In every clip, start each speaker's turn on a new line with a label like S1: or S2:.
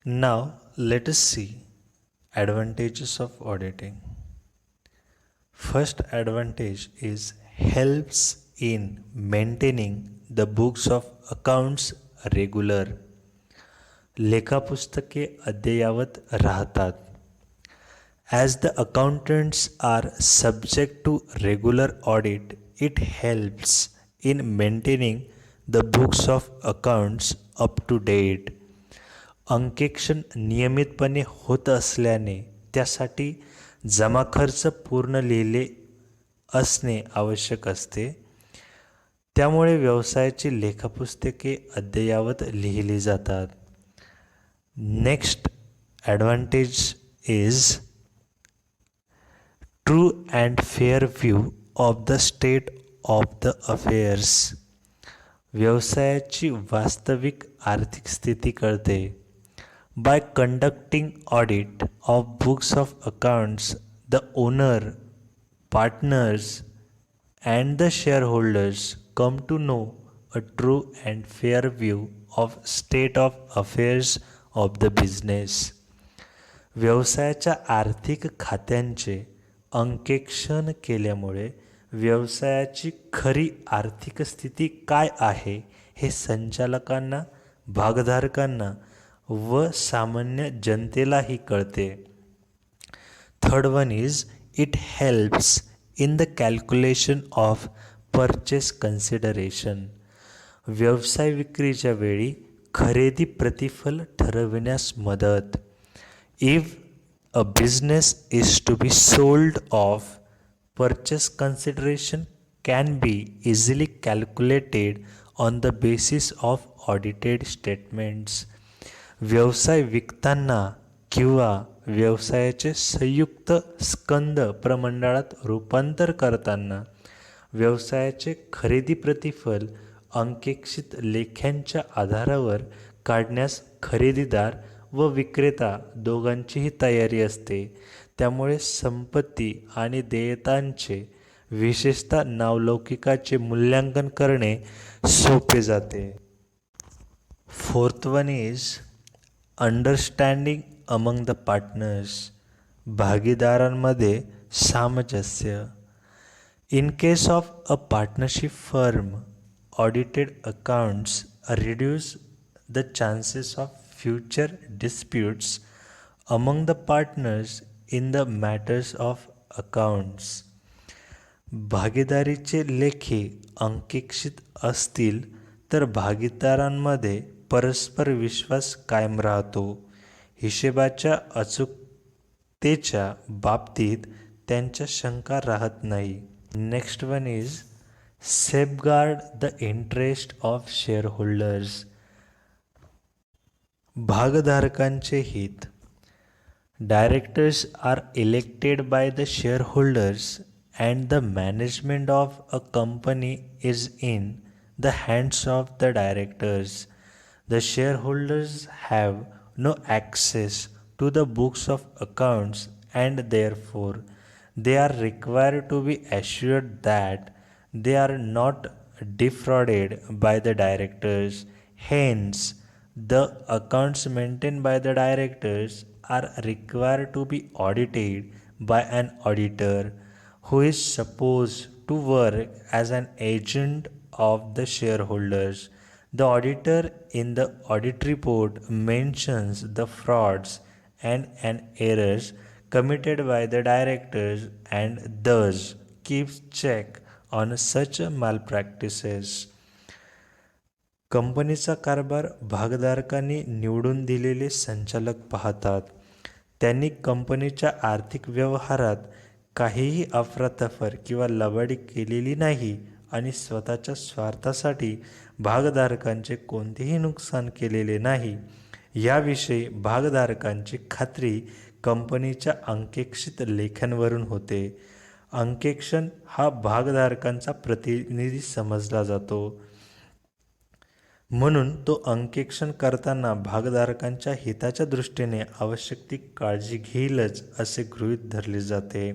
S1: Now, let us see advantages of auditing. First advantage is helps in maintaining the books of accounts regular. लेखापुस्तके अद्ययावत राहतात. As the accountants are subject to regular audit, it helps in maintaining the books of accounts up to date. अंकेक्षण नियमितपणे होत असल्याने त्यासाठी जमा खर्च पूर्ण लिहिले असणे आवश्यक असते. त्यामुळे व्यवसायाची लेखापुस्तके अद्ययावत लिहिली जातात. Next advantage is true and fair view of the state of the affairs. व्यवसायाची वास्तविक आर्थिक स्थिती कळते. By conducting audit of books of accounts, the owner, partners, and the shareholders come to know a true and fair view of state of affairs of the business. व्यवसायाच्या आर्थिक खात्यांचे अंकेक्षण केल्यामुळे व्यवसायाची खरी आर्थिक स्थिती काय आहे हे संचालकांना, भागधारकांना व सामान्य जनतेलाही कळते. Third one is it helps in the calculation of purchase consideration. व्यवसाय विक्रीच्या वेळी खरेदी प्रतिफल ठरविण्यास मदत. If a business is to be sold off, purchase consideration can be easily calculated on the basis of audited statements. व्यवसाय विकताना किंवा व्यवसायाचे संयुक्त स्कंद प्रमंडळात रूपांतर करताना व्यवसायाचे खरेदी प्रतिफल अंकेक्षित लेख्यांच्या आधारावर काढण्यास खरेदीदार व विक्रेता दोघांचीही तयारी असते. त्यामुळे संपत्ती आणि देयतांचे, विशेषतः नावलौकिकाचे मूल्यांकन करणे सोपे जाते. Fourth one is understanding among the partners. भागीदारांमध्ये सामंजस्य. In case of a partnership firm, audited accounts reduce the chances of future disputes among the partners in the matters of accounts. भागीदारीचे लेखे अंकेक्षित असतील तर भागीदारांमध्ये परस्पर विश्वास कायम राहतो. हिशेबाच्या अचूकतेच्या बाबतीत त्यांच्या शंका राहत नाही. Next one is safeguard the interest of shareholders. भागधारकांचे हित. Directors are elected by the shareholders and the management of a company is in the hands of the directors. The shareholders have no access to the books of accounts and therefore they are required to be assured that they are not defrauded by the directors. Hence, the accounts maintained by the directors are required to be audited by an auditor who is supposed to work as an agent of the shareholders. The auditor in the audit report mentions the frauds and errors committed by the directors and thus keeps check on such malpractices. कंपनीचा कारभार भागधारकांनी निवडून दिलेले संचालक पाहतात. त्यांनी कंपनीच्या आर्थिक व्यवहारात काहीही अफरातफर किंवा लबाडी केलेली नाही आणि स्वतःच्या स्वार्थासाठी भागधारकांचे कोणतेही नुकसान केलेले नाही याविषयी भागधारकांची खात्री कंपनीच्या अंकेक्षित लेखांवरून होते. अंकेक्षण हा भागधारकांचा प्रतिनिधी समजला जातो. म्हणून तो अंकेक्षण करताना भागधारकांच्या हिताच्या दृष्टीने आवश्यक ती काळजी घेईलच असे गृहीत धरले जाते.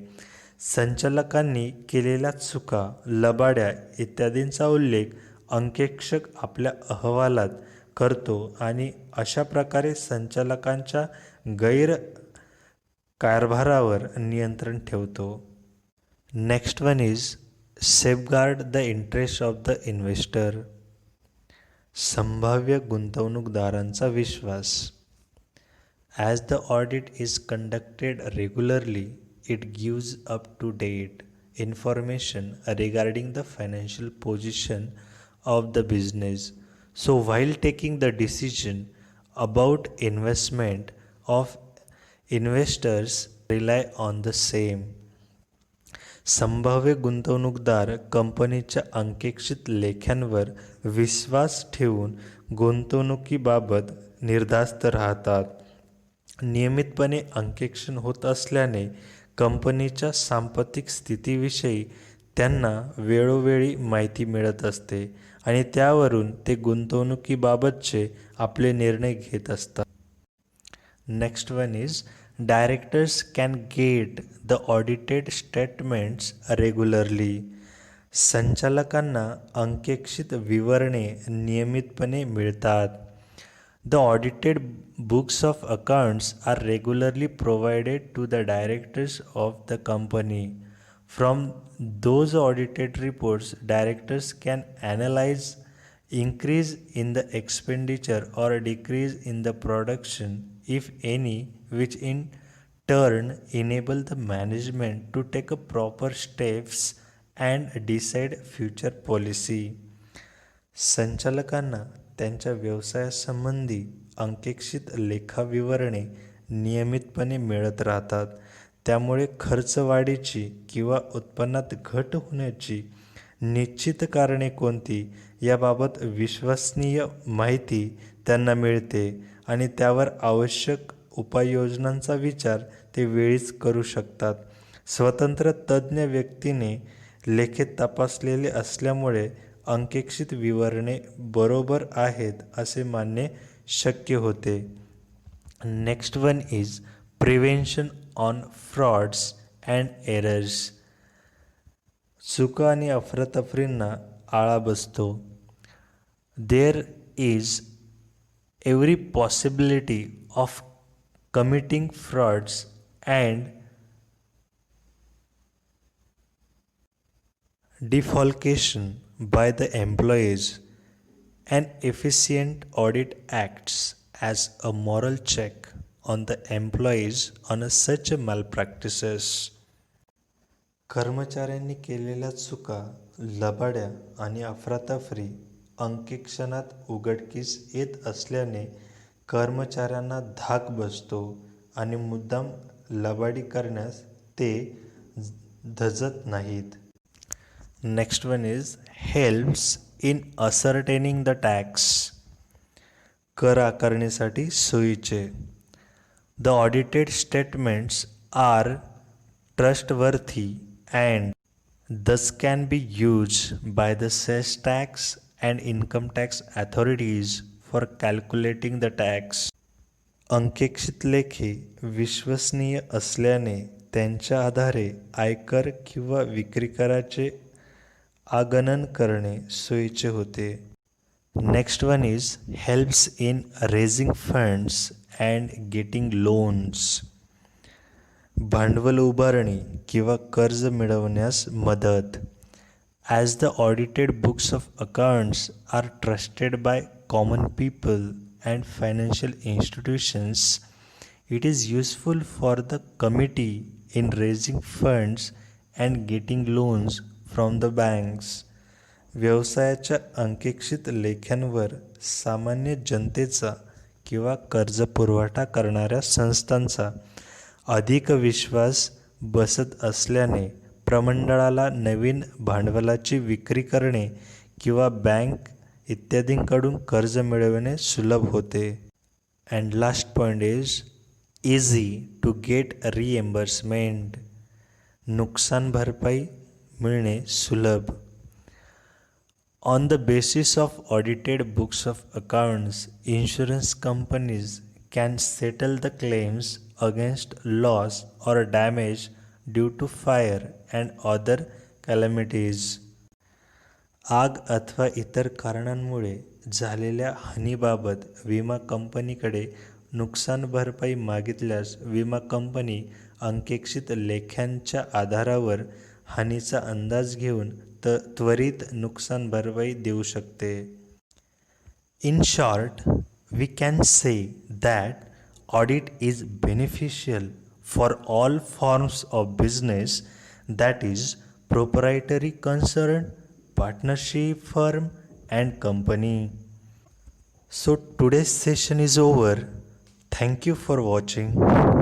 S1: संचालकांनी केलेल्या चुका, लबाड्या इत्यादींचा उल्लेख अंकेक्षक आपल्या अहवालात करतो आणि अशा प्रकारे संचालकांच्या गैर कारभारावर नियंत्रण ठेवतो. Next one is safeguard the interest of the investor. संभाव्य गुंतवणूकदारांचा विश्वास. As the audit is conducted regularly, it gives up to date information regarding the financial position of the business. So, while taking the decision about investment of investors rely on the same. संभाव्य गुंतवणूकदार कंपनीच्या अंकेक्षित लेख्यांवर विश्वास ठेवून गुंतवणुकीबाबत निर्धास्त राहतात. नियमितपणे अंकेक्षण होत असल्याने कंपनीच्या सांपत्तिक स्थितीविषयी त्यांना वेळोवेळी माहिती मिळत असते आणि त्यावरून ते गुंतवणुकीबाबतचे आपले निर्णय घेत असतात. Next one is directors can get the audited statements regularly. संचालकांना अंकेक्षित विवरणे नियमितपणे मिळतात. The audited books of accounts are regularly provided to the directors of the company. From those audited reports, directors can analyze increase in the expenditure or decrease in the production, if any, which in turn enable the management to take a proper steps and decide future policy. संचालकांना त्यांच्या व्यवसायासंबंधी अंकेक्षित लेखाविवरणे नियमितपणे मिळत राहतात. त्यामुळे खर्चवाढीची किंवा उत्पन्नात घट होण्याची निश्चित कारणे कोणती याबाबत विश्वसनीय माहिती त्यांना मिळते आणि त्यावर आवश्यक उपाययोजनांचा विचार ते वेळीच करू शकतात. स्वतंत्र तज्ज्ञ व्यक्तीने लेखे तपासलेले असल्यामुळे अंकेक्षित विवरणे बरोबर आहेत असे मानणे शक्य होते. Next one is prevention on frauds and errors. चुका आणि अफरातफरींना आळा बसतो. There is every possibility of committing frauds and defalcation by the employees. An efficient audit acts as a moral check on the employees on such malpractices. कर्मचाऱ्यांनी केलेल्या चुका, लबाड्या आणि अफरातफरी अंकेक्षणात उघडकीस येत असल्याने कर्मचाऱ्यांना धाक बसतो आणि मुद्दाम लबाडी करण्यास ते धजत नाहीत. Next one is helps in ascertaining the tax. कर आकारणीसाठी सोयीचे. The audited statements are trustworthy and thus can be used by the sales tax and income tax authorities for calculating the tax. अंकेक्षित लेखे विश्वसनीय असल्याने त्यांच्या आधारे आयकर किंवा विक्री कराचे आगणन करणे सोयीचे होते. Next one is helps in raising funds and getting loans. भांडवल उभारणी किंवा कर्ज मिळवण्यास मदत. As the audited books of accounts are trusted by common people and financial institutions, it is useful for the committee in raising funds and getting loans from the banks. व्यवसायाच्या अंकेक्षित लेख्यांवर सामान्य जनतेचा किंवा कर्जपुरवठा करणाऱ्या संस्थांचा अधिक विश्वास बसत असल्याने प्रमंडळाला नवीन भांडवलाची विक्री करणे किंवा बँक इत्यादींकडून कर्ज मिळवणे सुलभ होते. And last point is easy to get reimbursement. नुकसान भरपाई मिळणे सुलभ. On the basis of audited books of accounts, insurance companies can settle the claims against loss or damage due to fire and other calamities. आग अथवा इतर कारणांमुळे झालेल्या हानीबाबत विमा कंपनीकडे नुकसान भरपाई मागितल्यास विमा कंपनी अंकेक्षित लेख्यांच्या आधारावर हानीचा अंदाज घेऊन त्वरित नुकसान भरपाई देऊ शकते. In short, we can say that audit is beneficial for all forms of business, that is, proprietary concern, partnership firm, and company. So, today's session is over. Thank you for watching.